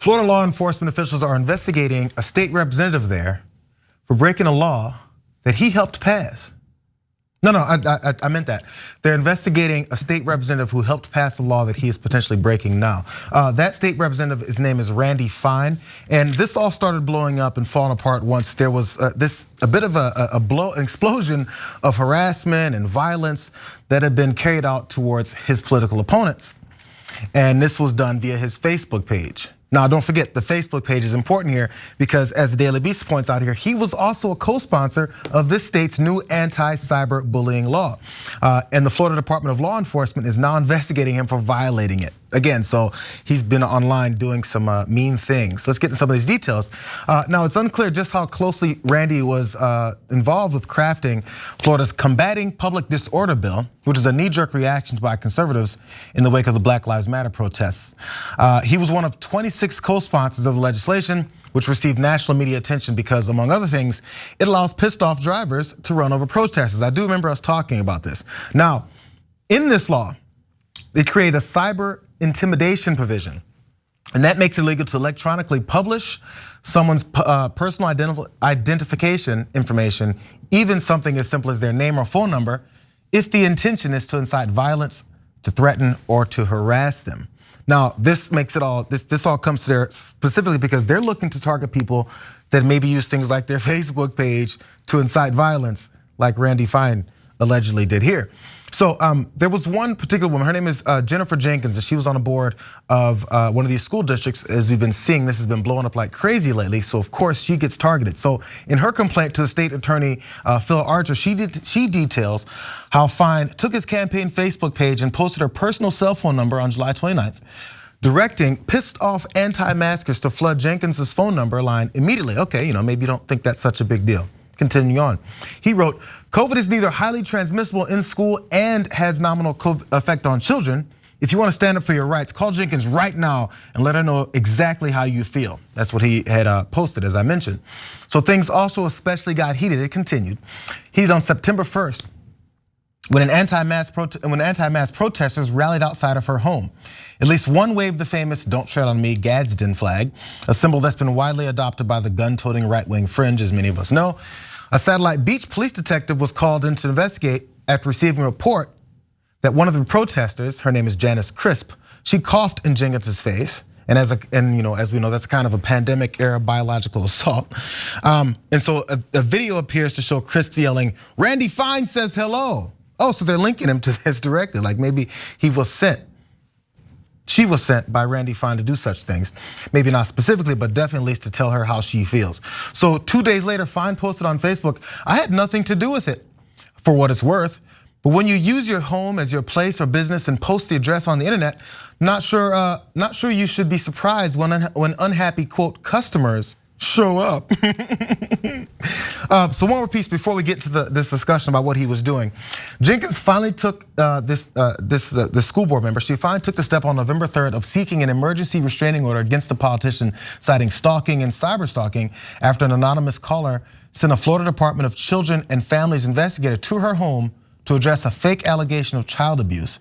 Florida law enforcement officials are investigating a state representative there for breaking a law that he helped pass. No, I meant that. They're investigating a state representative who helped pass a law that he is potentially breaking now. That state representative, his name is Randy Fine, and this all started blowing up and falling apart once there was a bit of an explosion of harassment and violence that had been carried out towards his political opponents. And this was done via his Facebook page. Now, don't forget, the Facebook page is important here because, as the Daily Beast points out here, he was also a co-sponsor of this state's new anti-cyber bullying law. And the Florida Department of Law Enforcement is now investigating him for violating it. Again, so he's been online doing some mean things. Let's get into some of these details. Now, it's unclear just how closely Randy was involved with crafting Florida's Combating Public Disorder bill, which is a knee-jerk reaction by conservatives in the wake of the Black Lives Matter protests. He was one of 26 co-sponsors of the legislation, which received national media attention because, among other things, it allows pissed off drivers to run over protesters. I do remember us talking about this. Now, in this law, they create a cyber intimidation provision, and that makes it illegal to electronically publish someone's personal identification information, even something as simple as their name or phone number, if the intention is to incite violence, to threaten, or to harass them. Now, this makes it all, this all comes to there specifically because they're looking to target people that maybe use things like their Facebook page to incite violence, like Randy Fine allegedly did here. So there was one particular woman, her name is Jennifer Jenkins, and she was on the board of one of these school districts. As we've been seeing, this has been blowing up like crazy lately, so of course she gets targeted. So in her complaint to the state attorney, Phil Archer, she details how Fine took his campaign Facebook page and posted her personal cell phone number on July 29th, directing pissed off anti-maskers to flood Jenkins's phone number line immediately. Okay, maybe you don't think that's such a big deal. Continue on. He wrote, COVID is neither highly transmissible in school and has nominal effect on children. If you want to stand up for your rights, call Jenkins right now and let her know exactly how you feel. That's what he had posted, as I mentioned. So things also especially got heated. It continued. Heated on September 1st when anti-mass protesters rallied outside of her home. At least one waved the famous "Don't Tread on Me" Gadsden flag, a symbol that's been widely adopted by the gun-toting right-wing fringe, as many of us know. A Satellite Beach police detective was called in to investigate after receiving a report that one of the protesters, her name is Janice Crisp, she coughed in Jenkins's face. And as we know, that's kind of a pandemic era biological assault. And so a video appears to show Crisp yelling, "Randy Fine says hello." Oh, so they're linking him to this directly, like maybe he was sent. She was sent by Randy Fine to do such things. Maybe not specifically, but definitely at least to tell her how she feels. So 2 days later, Fine posted on Facebook, "I had nothing to do with it, for what it's worth. But when you use your home as your place or business and post the address on the internet, not sure you should be surprised when unhappy, quote, customers show up." So one more piece before we get to this discussion about what he was doing. Jenkins finally took the school board member. She finally took the step on November 3rd of seeking an emergency restraining order against the politician, citing stalking and cyber-stalking after an anonymous caller sent a Florida Department of Children and Families investigator to her home to address a fake allegation of child abuse.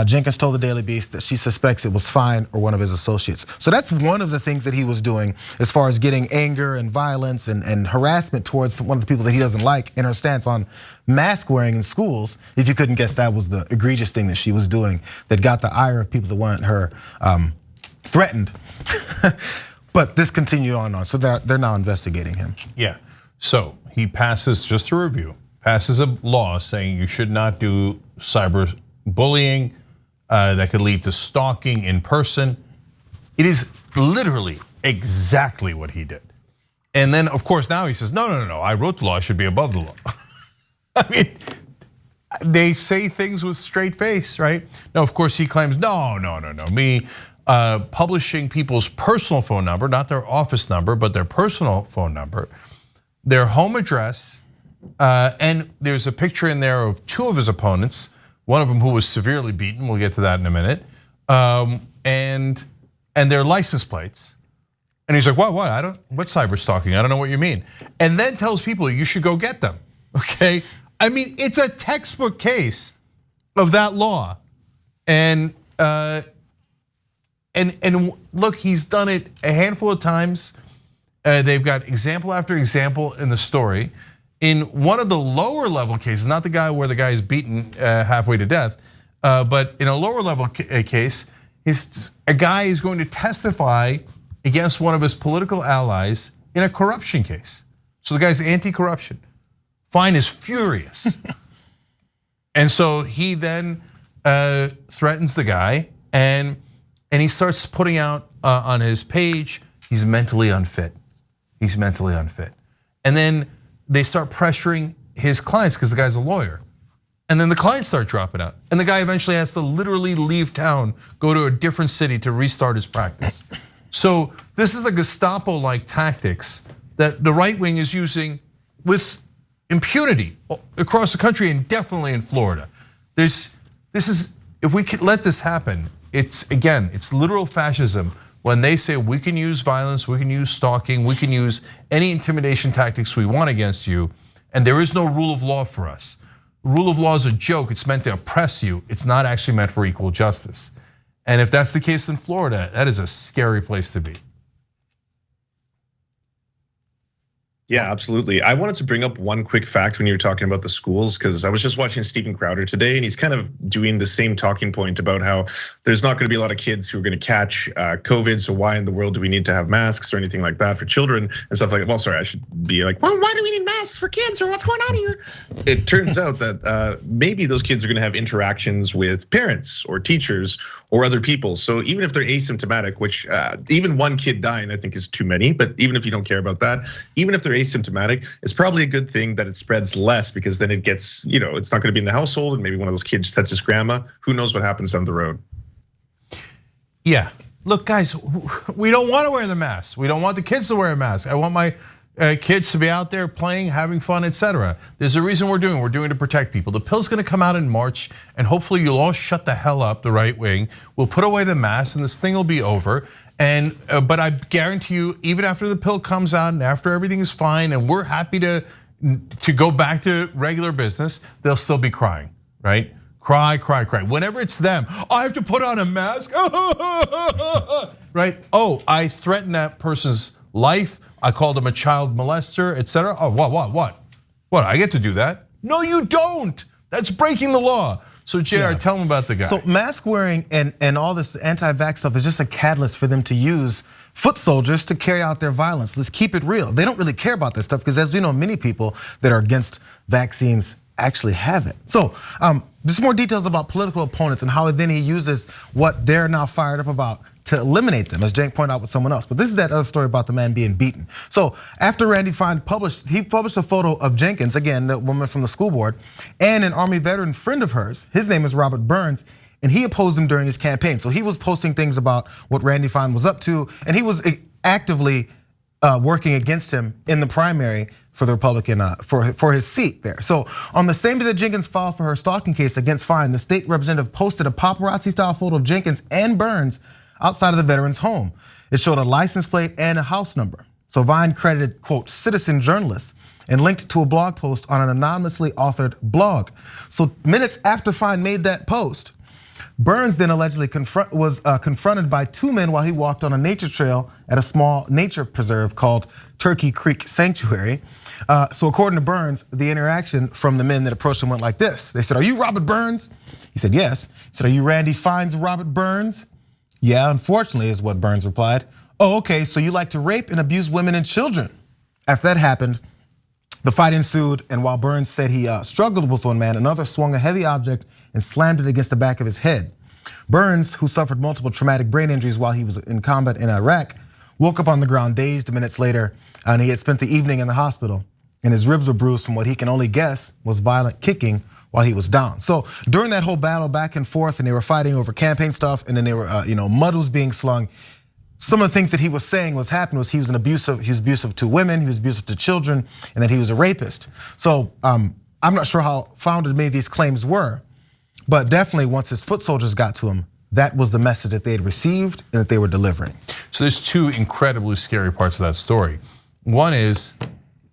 Jenkins told the Daily Beast that she suspects it was Fine or one of his associates. So that's one of the things that he was doing as far as getting anger and violence and harassment towards one of the people that he doesn't like in her stance on mask wearing in schools. If you couldn't guess, that was the egregious thing that she was doing that got the ire of people that wanted her threatened. But this continued on. So they're now investigating him. Yeah, so he passes, just to review, passes a law saying you should not do cyber bullying that could lead to stalking in person. It is literally exactly what he did. And then of course now he says, no, I wrote the law, I should be above the law. I mean, they say things with straight face, right? Now of course he claims, no, me publishing people's personal phone number, not their office number, but their personal phone number, their home address, and there's a picture in there of two of his opponents, one of them who was severely beaten, we'll get to that in a minute, and their license plates. And he's like, what, what's cyber stalking? I don't know what you mean. And then tells people you should go get them, okay? I mean, it's a textbook case of that law. And And look, he's done it a handful of times. They've got example after example in the story. In one of the lower level cases, not the guy where the guy is beaten halfway to death, but in a lower level case, a guy is going to testify against one of his political allies in a corruption case. So the guy's anti-corruption. Fine is furious. And so he then threatens the guy and he starts putting out on his page, he's mentally unfit. He's mentally unfit. And then they start pressuring his clients because the guy's a lawyer. And then the clients start dropping out. And the guy eventually has to literally leave town, go to a different city to restart his practice. So this is the Gestapo-like tactics that the right wing is using with impunity across the country and definitely in Florida. If we could let this happen, it's literal fascism when they say we can use violence, we can use stalking, we can use any intimidation tactics we want against you, and there is no rule of law for us. Rule of law is a joke, it's meant to oppress you, it's not actually meant for equal justice. And if that's the case in Florida, that is a scary place to be. Yeah, absolutely. I wanted to bring up one quick fact when you were talking about the schools, because I was just watching Steven Crowder today, and he's kind of doing the same talking point about how there's not going to be a lot of kids who are going to catch COVID. So why in the world do we need to have masks or anything like that for children and stuff like that? Well, sorry, I should be like, well, why do we need masks for kids or what's going on here? It turns out that maybe those kids are going to have interactions with parents or teachers or other people. So even if they're asymptomatic, which even one kid dying, I think is too many, but even if you don't care about that, even if they're asymptomatic, it's probably a good thing that it spreads less, because then it gets, it's not going to be in the household, and maybe one of those kids touches his grandma. Who knows what happens down the road? Yeah, look, guys, we don't want to wear the mask. We don't want the kids to wear a mask. I want my kids to be out there playing, having fun, etc. There's a reason we're doing it to protect people. The pill's going to come out in March, and hopefully you'll all shut the hell up, the right wing. We'll put away the mask, and this thing will be over. But I guarantee you, even after the pill comes out and after everything is fine and we're happy to go back to regular business, they'll still be crying, right? Cry. Whenever it's them, I have to put on a mask, right? Oh, I threatened that person's life. I called him a child molester, etc. Oh, what? I get to do that? No, you don't. That's breaking the law. So JR, tell them about the guy. So mask wearing and all this anti-vax stuff is just a catalyst for them to use foot soldiers to carry out their violence. Let's keep it real. They don't really care about this stuff because, as we know, many people that are against vaccines actually have it. So just more details about political opponents and how then he uses what they're now fired up about to eliminate them, as Cenk pointed out with someone else. But this is that other story about the man being beaten. So after Randy Fine published a photo of Jenkins, again, the woman from the school board, and an Army veteran friend of hers. His name is Robert Burns, and he opposed him during his campaign. So he was posting things about what Randy Fine was up to, and he was actively working against him in the primary for the Republican, for his seat there. So on the same day that Jenkins filed for her stalking case against Fine, the state representative posted a paparazzi-style photo of Jenkins and Burns outside of the veteran's home. It showed a license plate and a house number. So Vine credited, quote, citizen journalists and linked to a blog post on an anonymously authored blog. So minutes after Fine made that post, Burns then allegedly was confronted by two men while he walked on a nature trail at a small nature preserve called Turkey Creek Sanctuary. So according to Burns, the interaction from the men that approached him went like this. They said, "Are you Robert Burns?" He said, "Yes." He said, "Are you Randy Fine's Robert Burns?" "Yeah, unfortunately," is what Burns replied. "Oh, okay, so you like to rape and abuse women and children." After that happened, the fight ensued, and while Burns said he struggled with one man, another swung a heavy object and slammed it against the back of his head. Burns, who suffered multiple traumatic brain injuries while he was in combat in Iraq, woke up on the ground dazed minutes later, and he had spent the evening in the hospital, and his ribs were bruised from what he can only guess was violent kicking while he was down. So during that whole battle back and forth, and they were fighting over campaign stuff, and then they were, mud was being slung. Some of the things that he was saying was happening was he was abusive to women, he was abusive to children, and that he was a rapist. So I'm not sure how founded many of these claims were, but definitely once his foot soldiers got to him, that was the message that they had received and that they were delivering. So there's two incredibly scary parts of that story. One is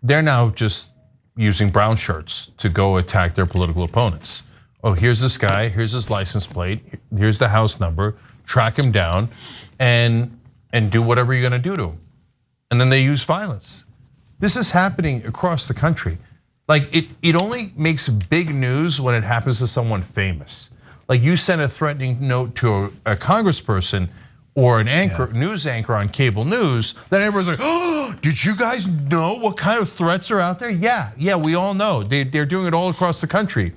they're now just using brown shirts to go attack their political opponents. Oh, here's this guy, here's his license plate, here's the house number. track him down, and do whatever you're gonna do to him. And then they use violence. This is happening across the country. Like it only makes big news when it happens to someone famous. Like you send a threatening note to a congressperson or an anchor, news anchor on cable news, then everyone's like, oh, did you guys know what kind of threats are out there? Yeah, we all know. They're doing it all across the country.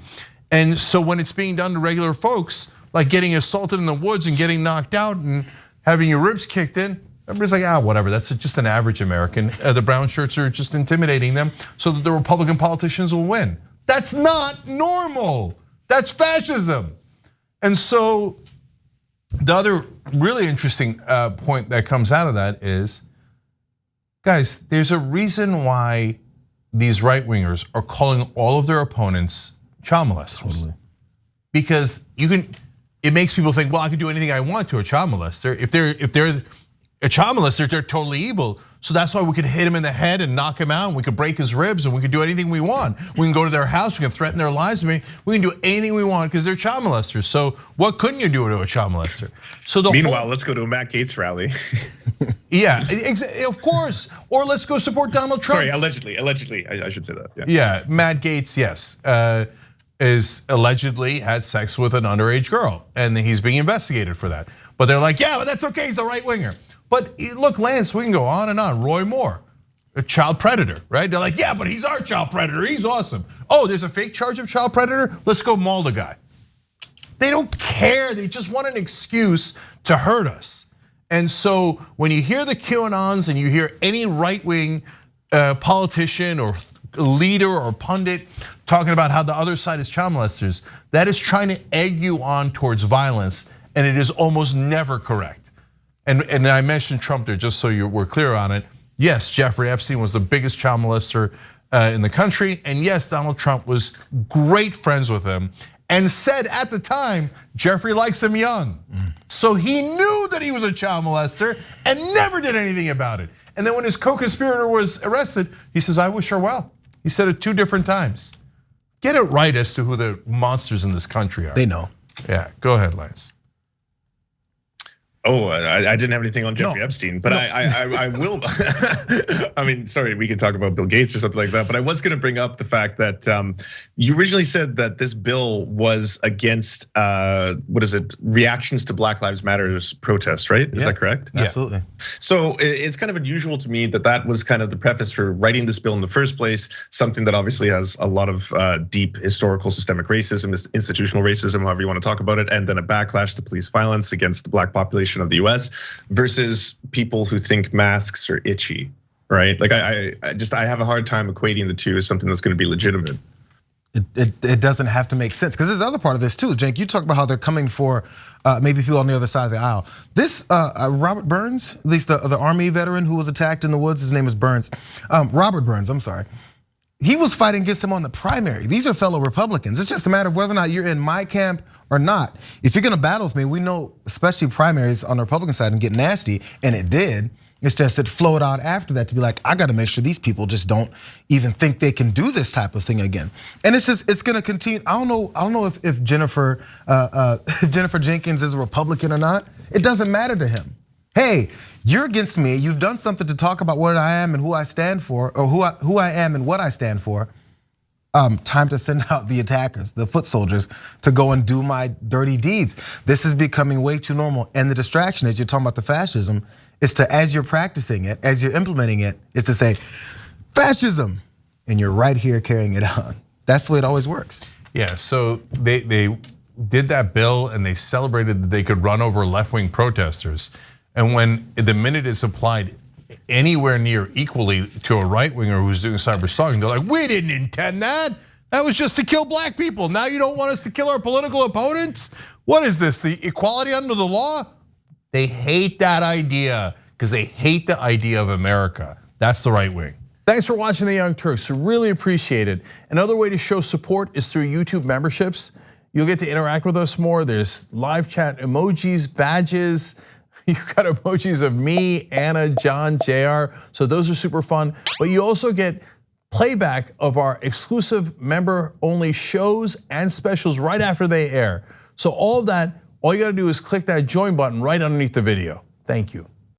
And so when it's being done to regular folks, like getting assaulted in the woods and getting knocked out and having your ribs kicked in, everybody's like, whatever, that's just an average American. The brown shirts are just intimidating them so that the Republican politicians will win. That's not normal. That's fascism. And so the other really interesting point that comes out of that is, guys, there's a reason why these right-wingers are calling all of their opponents child molesters. Totally. Because it makes people think, well, I can do anything I want to a child molester. If they're a child molester, they're totally evil. So that's why we could hit him in the head and knock him out, and we could break his ribs, and we could do anything we want. We can go to their house, we can threaten their lives. We can do anything we want because they're child molesters. So what couldn't you do to a child molester? So meanwhile, let's go to a Matt Gaetz rally. Yeah, of course. Or let's go support Donald Trump. Sorry, allegedly, I should say that. Yeah, Matt Gaetz, yes, is allegedly had sex with an underage girl, and he's being investigated for that. But they're like, yeah, but that's okay, he's a right winger. But look, Lance, we can go on and on. Roy Moore, a child predator, right? They're like, yeah, but he's our child predator, he's awesome. Oh, there's a fake charge of child predator? Let's go maul the guy. They don't care, they just want an excuse to hurt us. And so when you hear the QAnons and you hear any right-wing politician or leader or pundit talking about how the other side is child molesters, that is trying to egg you on towards violence, and it is almost never correct. And I mentioned Trump there just so we're clear on it. Yes, Jeffrey Epstein was the biggest child molester in the country, and yes, Donald Trump was great friends with him and said at the time, Jeffrey likes him young. So he knew that he was a child molester and never did anything about it. And then when his co-conspirator was arrested, he says, I wish her well. He said it 2 different times. Get it right as to who the monsters in this country are. They know. Yeah, go ahead, Lance. Oh, I didn't have anything on Jeffrey Epstein, but I will. I mean, sorry, we could talk about Bill Gates or something like that, but I was going to bring up the fact that you originally said that this bill was against, reactions to Black Lives Matter's protests, right? Is that correct? Absolutely. So it's kind of unusual to me that was kind of the preface for writing this bill in the first place, something that obviously has a lot of deep historical systemic racism, institutional racism, however you want to talk about it, and then a backlash to police violence against the Black population of the US versus people who think masks are itchy, right? Like I have a hard time equating the two as something that's going to be legitimate. It doesn't have to make sense because there's another part of this too, Cenk. You talk about how they're coming for maybe people on the other side of the aisle. This Robert Burns, at least the Army veteran who was attacked in the woods, his name is Burns. Robert Burns, I'm sorry. He was fighting against him on the primary. These are fellow Republicans. It's just a matter of whether or not you're in my camp or not. If you're gonna battle with me, we know, especially primaries on the Republican side and get nasty, and it did. It's just it flowed out after that to be like, I gotta make sure these people just don't even think they can do this type of thing again. And it's gonna continue. I don't know if Jennifer Jenkins is a Republican or not. It doesn't matter to him. Hey, you're against me. You've done something to talk about what I am and who I stand for, or who I am and what I stand for. Time to send out the attackers, the foot soldiers, to go and do my dirty deeds. This is becoming way too normal. And the distraction, as you're talking about the fascism, is to, as you're practicing it, as you're implementing it, is to say, fascism, and you're right here carrying it on. That's the way it always works. Yeah, so they did that bill and they celebrated that they could run over left-wing protesters. And when the minute it's applied anywhere near equally to a right-winger who's doing cyber-stalking, they're like, we didn't intend that. That was just to kill black people. Now you don't want us to kill our political opponents? What is this, the equality under the law? They hate that idea because they hate the idea of America. That's the right wing. Thanks for watching The Young Turks, really appreciate it. Another way to show support is through YouTube memberships. You'll get to interact with us more. There's live chat emojis, badges. You've got emojis of me, Anna, John, JR. So those are super fun. But you also get playback of our exclusive member-only shows and specials right after they air. So all of that all you gotta do is click that join button right underneath the video. Thank you.